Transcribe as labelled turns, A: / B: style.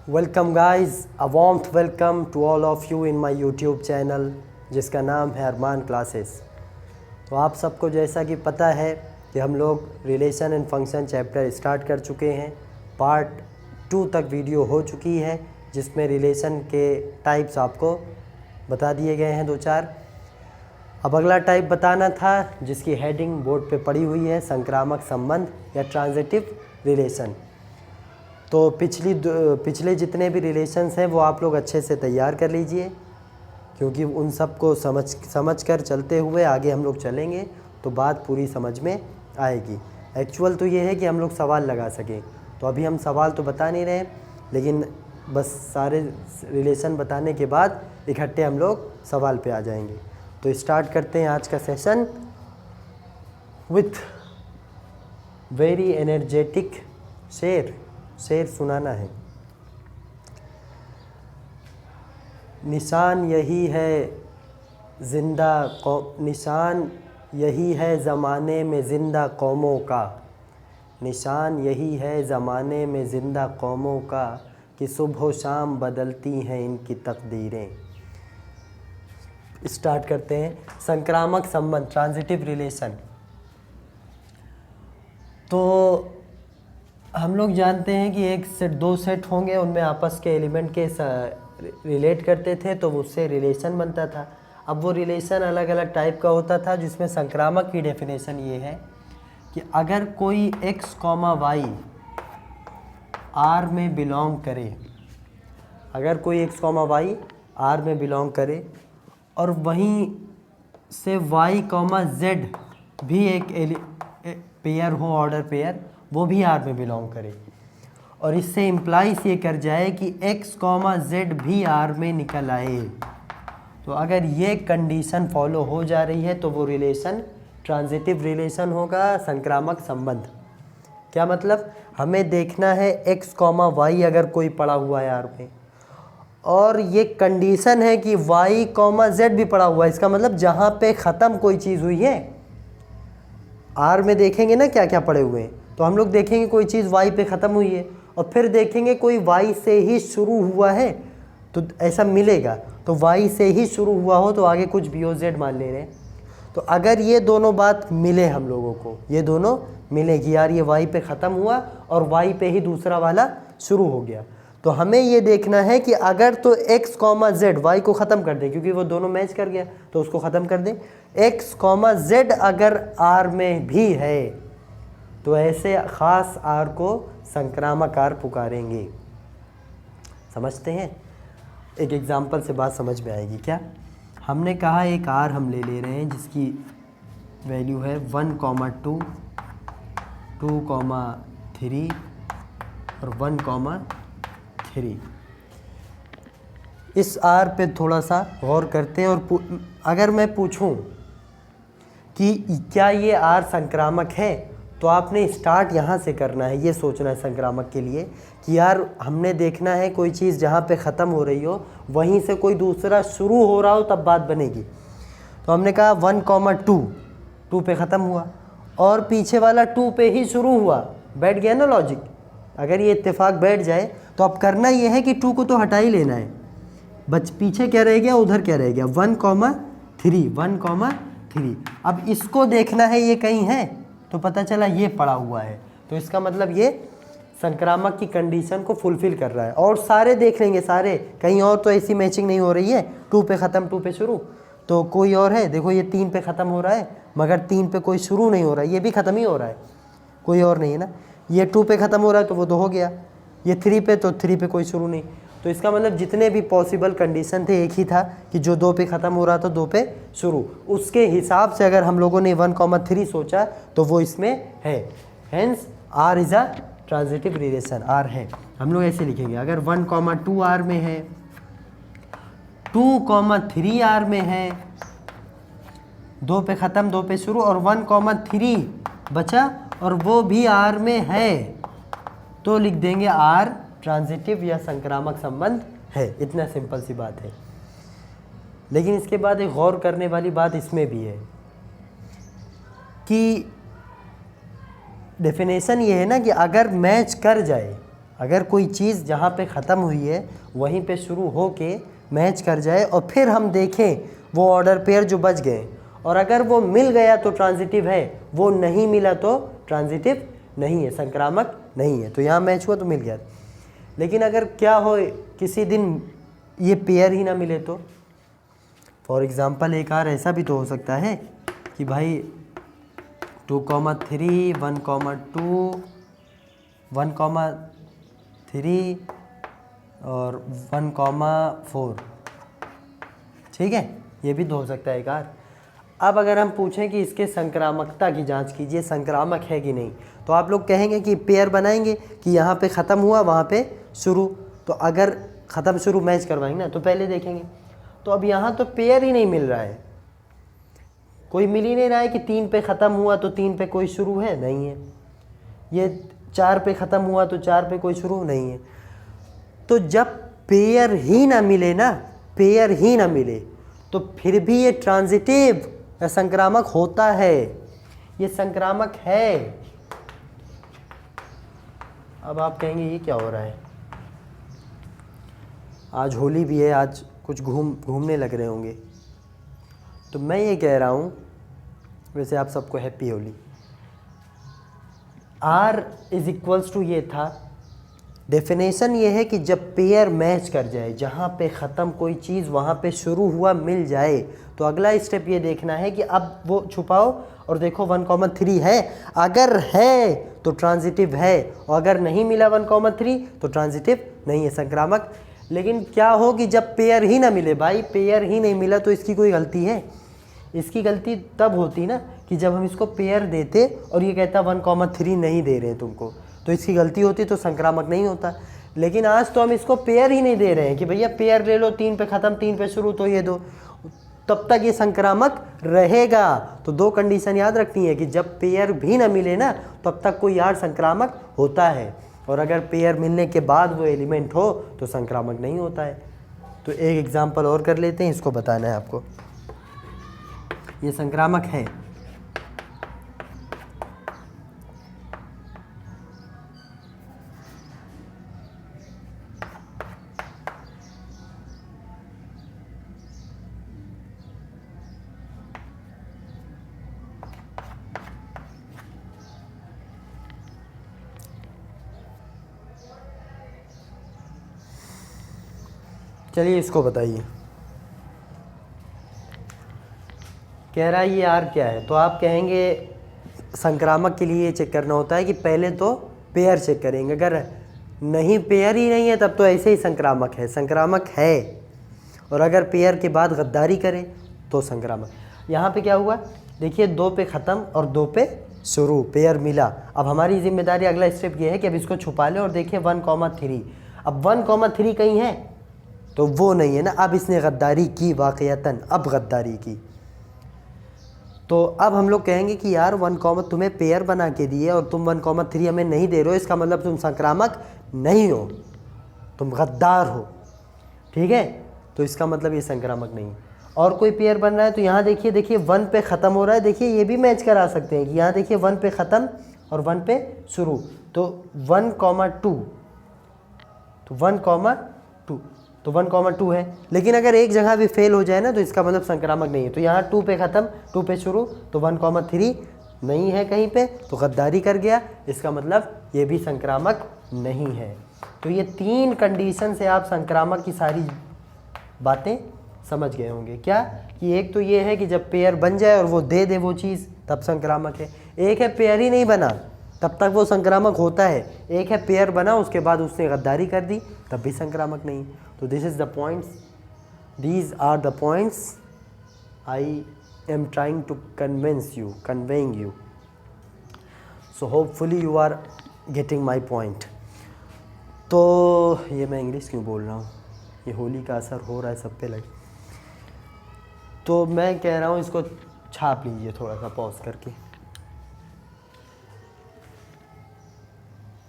A: Welcome guys, a warmth welcome to all of you in my YouTube channel जिसका नाम है अरमान classes. तो आप सबको जैसा कि पता है कि हम लोग relation and function chapter start कर चुके हैं। पार्ट 2 तक वीडियो हो चुकी है जिसमें रिलेशन के टाइप्स आपको बता दिए गए हैं 2-4। अब अगला टाइप बताना था जिसकी हेडिंग बोर्ड पे पड़ी हुई है, संक्रामक संबंध या ट्रांजिटिव रिलेशन। तो पिछले जितने भी रिलेशंस हैं वो आप लोग अच्छे से तैयार कर लीजिए, क्योंकि उन सब को समझ कर चलते हुए आगे हम लोग चलेंगे तो बात पूरी समझ में आएगी। एक्चुअल तो ये है कि हम लोग सवाल लगा सकें। तो अभी हम सवाल तो बता नहीं रहे, लेकिन बस सारे रिलेशन बताने के बाद इकट्ठे हम लोग सवाल पे आ जाएंगे। तो स्टार्ट करते हैं आज का सेशन विथ वेरी एनर्जेटिक शेर सुनाना है। निशान यही है ज़माने में ज़िंदा कौमों का। निशान यही है ज़माने में ज़िंदा कौमों का कि सुबह शाम बदलती हैं इनकी तकदीरें। स्टार्ट करते हैं। संक्रामक संबंध, ट्रांजिटिव रिलेशन। तो हम लोग जानते हैं कि एक सेट 2 सेट होंगे, उनमें आपस के एलिमेंट के रिलेट करते थे तो उससे रिलेशन बनता था। अब वो रिलेशन अलग अलग टाइप का होता था, जिसमें संक्रामक की डेफिनेशन ये है कि अगर कोई x, y R में बिलोंग करे, अगर कोई x, y R में बिलोंग करे और वहीं से y, z भी एक पेयर हो, ऑर्डर पेयर, वो भी R में बिलोंग करे, और इससे इम्प्लाइज ये कर जाए कि x, z भी R में निकल आए, तो अगर ये कंडीशन फॉलो हो जा रही है तो वो रिलेशन ट्रांजिटिव रिलेशन होगा, संक्रामक संबंध। क्या मतलब? हमें देखना है x, y अगर कोई पड़ा हुआ है R में, और ये कंडीशन है कि y, z भी पड़ा हुआ है। इसका मतलब जहाँ पे ख़त्म कोई चीज़ हुई है, R में देखेंगे ना क्या क्या पड़े हुए हैं, तो हम लोग देखेंगे कोई चीज़ y पे ख़त्म हुई है, और फिर देखेंगे कोई y से ही शुरू हुआ है, तो ऐसा मिलेगा। तो y से ही शुरू हुआ हो तो आगे कुछ भी हो, z मान ले रहे हैं। तो अगर ये दोनों बात मिले हम लोगों को, ये दोनों मिलेगी, यार ये y पे ख़त्म हुआ और y पे ही दूसरा वाला शुरू हो गया, तो हमें ये देखना है कि अगर तो x, z y को ख़त्म कर दें, क्योंकि वो दोनों मैच कर गया तो उसको ख़त्म कर दें। x, z अगर R में भी है तो ऐसे ख़ास R को संक्रामक R पुकारेंगे। समझते हैं? एक एग्जाम्पल से बात समझ में आएगी क्या। हमने कहा एक R हम ले रहे हैं जिसकी वैल्यू है 1, 2, 2, 3 और 1, 3। इस R पे थोड़ा सा गौर करते हैं, और अगर मैं पूछूं कि क्या ये R संक्रामक है, तो आपने स्टार्ट यहाँ से करना है, ये सोचना है संक्रामक के लिए कि यार हमने देखना है कोई चीज़ जहाँ पे ख़त्म हो रही हो वहीं से कोई दूसरा शुरू हो रहा हो, तब बात बनेगी। तो हमने कहा 1, 2 पे ख़त्म हुआ और पीछे वाला 2 पे ही शुरू हुआ, बैठ गया ना लॉजिक। अगर ये इत्तेफाक बैठ जाए तो अब करना ये है कि 2 को तो हटा ही लेना है, पीछे क्या रह गया, उधर क्या रह गया, 1, 3, 1, 3। अब इसको देखना है ये कहीं है, तो पता चला ये पड़ा हुआ है, तो इसका मतलब ये संक्रामक की कंडीशन को फुलफिल कर रहा है। और सारे देख लेंगे, सारे कहीं और तो ऐसी मैचिंग नहीं हो रही है, 2 पे ख़त्म 2 पे शुरू, तो कोई और है। देखो ये 3 पे ख़त्म हो रहा है, मगर 3 पे कोई शुरू नहीं हो रहा है, ये भी ख़त्म ही हो रहा है, कोई और नहीं है ना। ये 2 पे ख़त्म हो रहा है तो वो 2 हो गया, ये 3 पे, तो 3 पे कोई शुरू नहीं। तो इसका मतलब जितने भी पॉसिबल कंडीशन थे एक ही था कि जो 2 पे ख़त्म हो रहा था 2 पे शुरू, उसके हिसाब से अगर हम लोगों ने 1, 3 सोचा तो वो इसमें है। Hence R is a transitive relation, R है। हम लोग ऐसे लिखेंगे, अगर 1, 2 R में है, 2, 3 R में है, 2 पे ख़त्म 2 पे शुरू, और 1, 3 बचा और वो भी R में है, तो लिख देंगे R ट्रांजिटिव या संक्रामक संबंध है। इतना सिंपल सी बात है। लेकिन इसके बाद एक गौर करने वाली बात इसमें भी है कि डेफिनेशन ये है ना कि अगर मैच कर जाए अगर कोई चीज़ जहाँ पे ख़त्म हुई है वहीं पे शुरू हो के मैच कर जाए और फिर हम देखें वो ऑर्डर पेयर जो बच गए, और अगर वो मिल गया तो ट्रांजिटिव है, वो नहीं मिला तो ट्रांजिटिव नहीं है, संक्रामक नहीं है। तो यहाँ मैच हुआ तो मिल गया। लेकिन अगर क्या हो किसी दिन ये पेयर ही ना मिले तो, फॉर एग्ज़ाम्पल एक और ऐसा भी तो हो सकता है कि भाई 2,3 1,2 1,3 और 1,4, ठीक है, ये भी तो हो सकता है एक आर। अब अगर हम पूछें कि इसके संक्रामकता की जांच कीजिए, संक्रामक है कि नहीं, तो आप लोग कहेंगे कि पेयर बनाएंगे कि यहाँ पे ख़त्म हुआ वहाँ पे शुरू, तो अगर ख़त्म शुरू मैच करवाएंगे ना तो पहले देखेंगे। तो अब यहाँ तो पेयर ही नहीं मिल रहा है, कोई मिल ही नहीं रहा है कि 3 पे ख़त्म हुआ तो 3 पे कोई शुरू है, नहीं है। ये 4 पे ख़त्म हुआ तो 4 पे कोई शुरू नहीं है। तो जब पेयर ही ना मिले ना, पेयर ही ना मिले, तो फिर भी ये ट्रांजिटिव या संक्रामक होता है, ये संक्रामक है। अब आप कहेंगे ये क्या हो रहा है, आज होली भी है, आज कुछ घूमने लग रहे होंगे। तो मैं ये कह रहा हूँ, वैसे आप सबको happy Holi. R is equals to ये था, डेफिनेशन ये है कि जब पेयर मैच कर जाए, जहाँ पे ख़त्म कोई चीज़ वहाँ पे शुरू हुआ मिल जाए, तो अगला स्टेप ये देखना है कि अब वो छुपाओ और देखो 1,3 है, अगर है तो ट्रांजिटिव है, और अगर नहीं मिला 1,3 तो ट्रांजिटिव नहीं है, संक्रामक। लेकिन क्या हो कि जब पेयर ही ना मिले, भाई पेयर ही नहीं मिला तो इसकी कोई गलती है? इसकी गलती तब होती ना कि जब हम इसको पेयर देते और ये कहता 1,3 नहीं दे रहे हैं तुमको, तो इसकी गलती होती, तो संक्रामक नहीं होता। लेकिन आज तो हम इसको पेयर ही नहीं दे रहे हैं कि भैया पेयर ले लो, 3 पे ख़त्म 3 पे शुरू, तो ये दो, तब तक ये संक्रामक रहेगा। तो 2 कंडीशन याद रखनी है कि जब पेयर भी ना मिले ना तब तक कोई यार संक्रामक होता है, और अगर पेयर मिलने के बाद वो एलिमेंट हो तो संक्रामक नहीं होता है। तो एक एग्जाम्पल और कर लेते हैं, इसको बताना है आपको, ये संक्रामक है। चलिए इसको बताइए, कह रहा है ये आर क्या है, तो आप कहेंगे संक्रामक के लिए चेक करना होता है कि पहले तो पेयर चेक करेंगे, अगर नहीं पेयर ही नहीं है तब तो ऐसे ही संक्रामक है, संक्रामक है। और अगर पेयर के बाद गद्दारी करे तो संक्रामक। यहाँ पे क्या हुआ, देखिए 2 पे ख़त्म और 2 पे शुरू, पेयर मिला। अब हमारी जिम्मेदारी अगला स्टेप ये है कि अब इसको छुपा लें और देखिए 1,3। अब 1,3 कहीं है तो वो नहीं है ना, अब इसने गद्दारी की, वाक़यतन अब गद्दारी की। तो अब हम लोग कहेंगे कि यार 1, तुम्हें पेयर बना के दिए और तुम 1,3 हमें नहीं दे रहे हो, इसका मतलब तुम संक्रामक नहीं हो, तुम गद्दार हो, ठीक है। तो इसका मतलब ये संक्रामक नहीं। और कोई पेयर बन रहा है तो यहाँ देखिए 1 पे ख़त्म हो रहा है, देखिए ये भी मैच करा सकते हैं कि यहाँ देखिए 1 पे ख़त्म और 1 पे शुरू, तो 1,2, तो 1,2, तो 1,2 है। लेकिन अगर एक जगह भी फेल हो जाए ना तो इसका मतलब संक्रामक नहीं है। तो यहाँ 2 पे ख़त्म 2 पे शुरू, तो 1,3 नहीं है कहीं पे, तो गद्दारी कर गया, इसका मतलब ये भी संक्रामक नहीं है। तो ये 3 कंडीशन से आप संक्रामक की सारी बातें समझ गए होंगे। क्या कि एक तो ये है कि जब पेयर बन जाए और वो दे दे वो चीज़, तब संक्रामक है। एक है पेयर ही नहीं बना तब तक वो संक्रामक होता है, एक है पेयर बना उसके बाद उसने गद्दारी कर दी तब भी संक्रामक नहीं। तो this is the points, these are the points I am trying to conveying you, so hopefully you are getting my point. तो ये मैं इंग्लिश क्यों बोल रहा हूँ, ये होली का असर हो रहा है सब पे लगे। तो मैं कह रहा हूँ इसको छाप लीजिए थोड़ा सा पॉज करके।